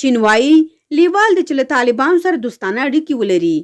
چین وایي لیوال دی چې له طالبانو سره دوستانه اړیکې ولري.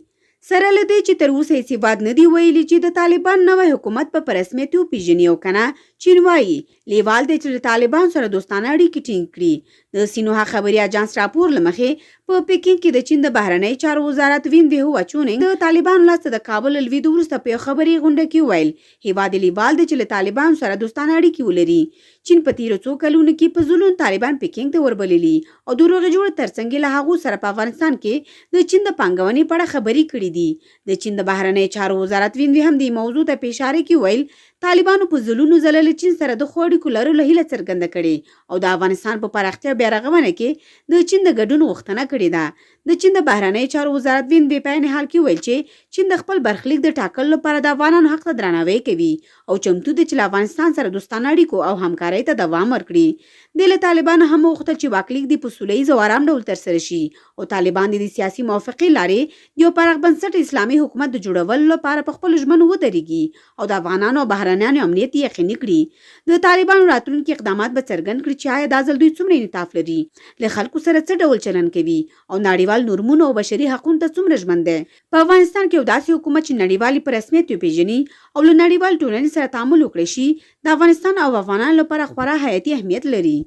سره له دې چې تر اوسه هېڅ هېواد نه دی ویلي چې د طالبان نوی حکومت په رسمیت وپېژني او که نه، چین وایي لیوال دی چې له طالبانو سره دوستانه اړیکې ټینګ کړي. د سینوها خبري اجانس راپور له مخې په پیکینګ کې د چین د بهرنۍ چارو وزارت وین ویهوا چونینګ د طالبانو لاسته د کابل له لوېدو وروسته په یوه خبري غونډه کې وویل هېواد یې لیوال دی چې له طالبانو سره دوستانه اړیکې ولري. چین په تېرو څو کلونو کې په ځلونو طالبان پیکینګ ته وربللي او د روغې جوړې ترڅنګ یې له هغو سره په افغانستان کې د چین د پانګونې په اړه خبرې کړي دي. د چین د بهرنۍ چارو وزارت وین وی هم دې موضوع ته په اشاره کې ویل طالبانو په ځلونو ځله له چین سره د ښو اړیکو لرلو هیله څرګنده کړې او د افغانستان په پراختیا بیارغونه کې د چین د ګډون غوښتنه کړې ده. د چین د بهرنۍ چارو وزارت وین وی په عین حال کې ویل چې چین د خپل برخلیک د ټاکلو لپاره د افغانانو حق ته درناوی کوي او چمتو دی چې له افغانستان سره دوستانه اړیکو او همکارۍ ته دوام ورکړي. د له طالبانو هم وغوښتل چې واکلیک دې په سوله ییز او ارام ډول ترسره شي او طالبان د سیاسي موافقې لارې د یو پراخ بنسټ اسلامي حکومت د جوړولو لپاره په خپلو ژمنو ودرېږي او د افغانانو او بهرنیانو امنیت یقیني کړي. د طالبانو راتلونکي اقدامات به څرګند کړي چې آیا دا ځل دوی څومره انعطاف لري، له خلکو سره څه ډول چلند کوي او نړیوال نورمونو او بشري حقونو ته څومره ژمن دی. په افغانستان کې یو داسې حکومت چې نړیوالي په رسمیت وپېژني او له نړیوال ټولنې سره تعامل وکړي شي د افغانستان او افغانانو لپاره خورا حیاتي اهمیت لري.